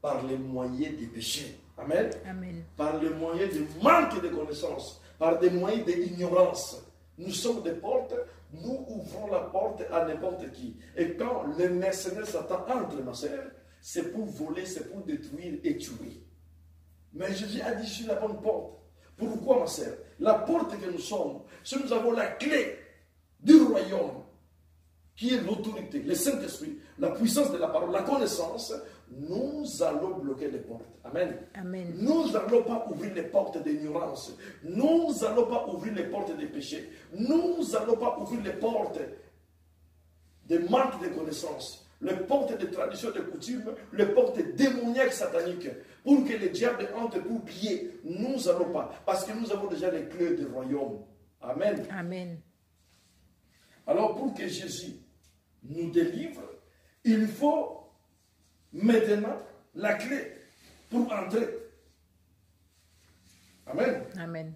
par les moyens du péché. Amen. Amen. Par les moyens du manque de connaissances, par des moyens d'ignorance. Nous sommes des portes, nous ouvrons la porte à n'importe qui. Et quand le mercenaire Satan entre, ma sœur, c'est pour voler, c'est pour détruire et tuer. Mais Jésus a dit, je suis la bonne porte. Pourquoi, ma sœur? La porte que nous sommes, si nous avons la clé du royaume, qui est l'autorité, le Saint-Esprit, la puissance de la parole, la connaissance, nous allons bloquer les portes. Amen. Amen. Nous n'allons pas ouvrir les portes d'ignorance. Nous n'allons pas ouvrir les portes des péchés. Nous n'allons pas ouvrir les portes de manque de connaissances. Les portes de tradition, de coutume, les portes démoniaques sataniques, pour que le diable entre pour piller. Nous n'allons pas, parce que nous avons déjà les clés du royaume. Amen. Amen. Alors, pour que Jésus nous délivre, il faut maintenant la clé pour entrer. Amen. Amen.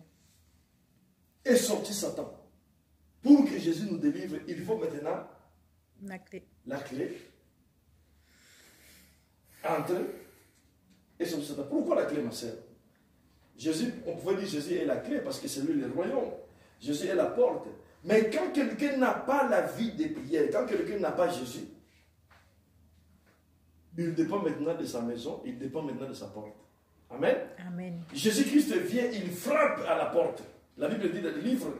Et sortir Satan. Pour que Jésus nous délivre, il faut maintenant La clé. la clé, entrer et sortir Satan. Pourquoi la clé, ma sœur? Jésus, on pouvait dire Jésus est la clé parce que c'est lui le royaume. Jésus est la porte. Mais quand quelqu'un n'a pas la vie des prières, quand quelqu'un n'a pas Jésus, il dépend maintenant de sa maison, il dépend maintenant de sa porte. Amen. Amen. Jésus-Christ vient, il frappe à la porte. La Bible dit dans le livre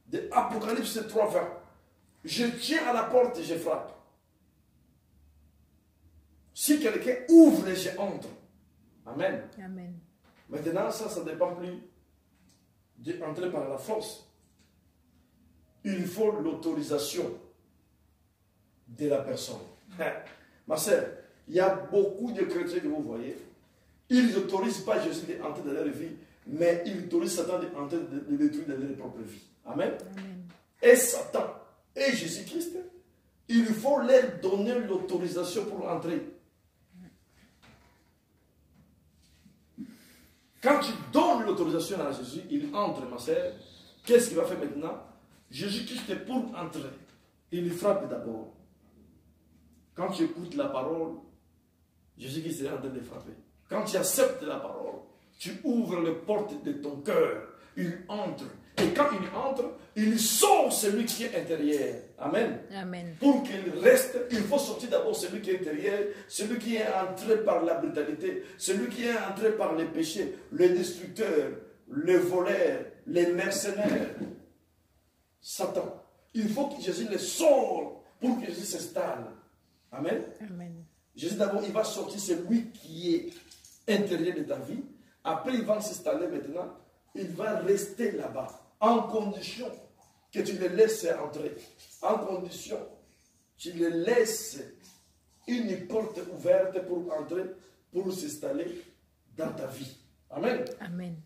de Apocalypse 3, 20. Je tiens à la porte et je frappe. Si quelqu'un ouvre, je entre. Amen. Amen. Maintenant, ça ne dépend plus d'entrer par la force. Il faut l'autorisation de la personne. Ma sœur, il y a beaucoup de chrétiens que vous voyez. Ils n'autorisent pas Jésus d'entrer dans leur vie, mais ils autorisent Satan d'entrer de détruire dans leur propre vie. Amen. Amen. Et Satan et Jésus-Christ, il faut leur donner l'autorisation pour entrer. Quand tu donnes l'autorisation à Jésus, il entre, ma sœur. Qu'est-ce qu'il va faire maintenant? Jésus-Christ, pour entrer, il frappe d'abord. Quand tu écoutes la parole, Jésus-Christ est en train de frapper. Quand tu acceptes la parole, tu ouvres les portes de ton cœur. Il entre. Et quand il entre, il sort celui qui est intérieur. Amen. Amen. Pour qu'il reste, il faut sortir d'abord celui qui est intérieur, celui qui est entré par la brutalité, celui qui est entré par les péchés, le destructeur, le voleur, les mercenaires. Satan. Il faut que Jésus les sorte pour que Jésus s'installe. Amen. Amen. Jésus d'abord, il va sortir celui qui est intérieur de ta vie. Après, il va s'installer maintenant. Il va rester là-bas. En condition que tu le laisses entrer. En condition que tu le laisses une porte ouverte pour entrer, pour s'installer dans ta vie. Amen. Amen.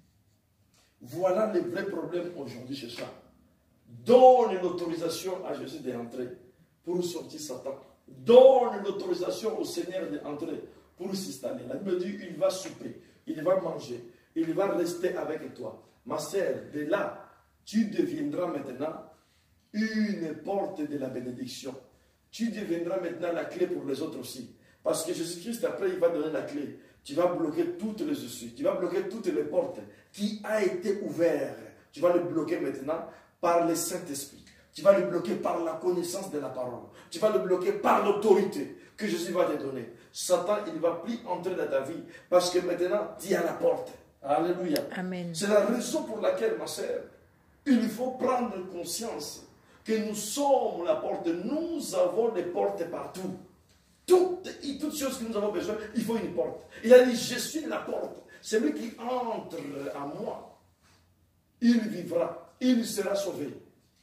Voilà le vrai problème aujourd'hui chez ça. Donne l'autorisation à Jésus d'entrer pour sortir Satan. Donne l'autorisation au Seigneur d'entrer pour s'installer. La Bible dit il va souper, il va manger, il va rester avec toi. Ma sœur, de là, tu deviendras maintenant une porte de la bénédiction. Tu deviendras maintenant la clé pour les autres aussi. Parce que Jésus-Christ, après, il va donner la clé. Tu vas bloquer toutes les issues. Tu vas bloquer toutes les portes qui ont été ouvertes. Tu vas les bloquer maintenant par le Saint-Esprit. Tu vas le bloquer par la connaissance de la parole. Tu vas le bloquer par l'autorité que Jésus va te donner. Satan, il ne va plus entrer dans ta vie parce que maintenant, tu es à la porte. Alléluia. Amen. C'est la raison pour laquelle, ma sœur, il faut prendre conscience que nous sommes la porte. Nous avons des portes partout. Toutes choses que nous avons besoin, il faut une porte. Il a dit, je suis la porte. Celui qui entre à moi, il vivra, il sera sauvé.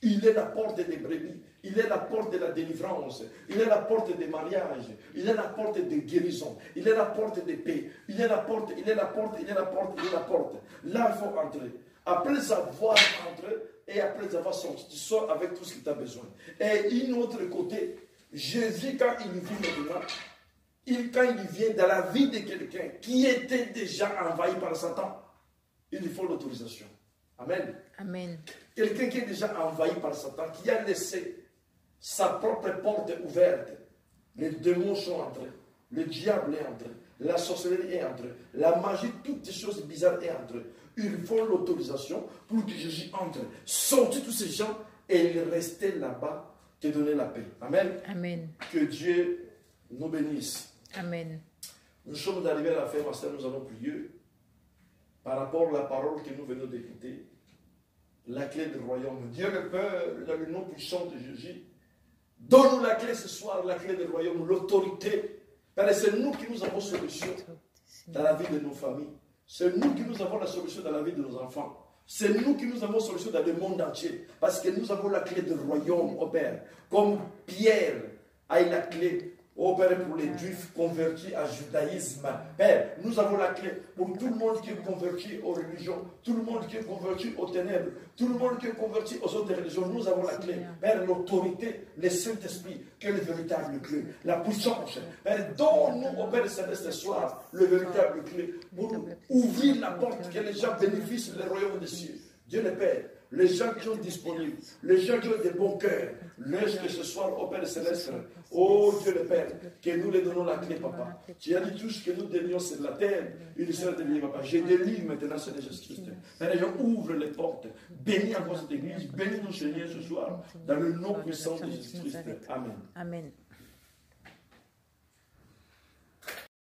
Il est la porte des brebis, il est la porte de la délivrance, il est la porte des mariages, il est la porte de guérison, il est la porte de paix, il est la porte, il est la porte, il est la porte, il est la porte. Là, il faut entrer. Après avoir entré et après avoir sorti, tu sors avec tout ce que tu as besoin. Et un autre côté, Jésus, quand il vit maintenant, quand il vient dans la vie de quelqu'un qui était déjà envahi par Satan, il faut l'autorisation. Amen. Amen. Quelqu'un qui est déjà envahi par Satan, qui a laissé sa propre porte ouverte, les démons sont entrés, le diable est entré, la sorcellerie est entrée, la magie, toutes ces choses bizarres est entrée. Il faut l'autorisation pour que Jésus entre, sortir tous ces gens et rester là-bas, te donner la paix. Amen. Amen. Que Dieu nous bénisse. Amen. Nous sommes arrivés à la fin, parce que nous allons prier par rapport à la parole que nous venons d'écouter. La clé du royaume. Dieu le Père, dans le nom puissant de Jésus, donne-nous la clé ce soir, la clé du royaume, l'autorité. Père, c'est nous qui nous avons solution dans la vie de nos familles. C'est nous qui nous avons la solution dans la vie de nos enfants. C'est nous qui nous avons solution dans le monde entier. Parce que nous avons la clé du royaume, ô Père. Comme Pierre a la clé, ô Père, pour les Juifs convertis à judaïsme. Père, nous avons la clé pour tout le monde qui est converti aux religions, tout le monde qui est converti aux ténèbres, tout le monde qui est converti aux autres religions. Nous avons la clé. Père, l'autorité, le Saint-Esprit, qui est le véritable clé. La puissance. Père, donne-nous, ô Père Céleste, ce soir, le véritable clé pour ouvrir la porte que les gens bénéficient du royaume des cieux. Dieu le Père. Les gens qui sont disponibles, les gens qui ont des bons cœurs, laisse que ce soir, au Père Céleste, oh Dieu le Père, que nous les donnons la clé, Papa. Tu as dit tout ce que nous délions sur la terre, il sera délié, Papa. Je délivre maintenant, Seigneur Jésus-Christ. Père, je ouvre les portes. Bénis encore cette église, bénis nos Seigneur ce soir, dans le nom puissant de Jésus-Christ. Amen. Amen.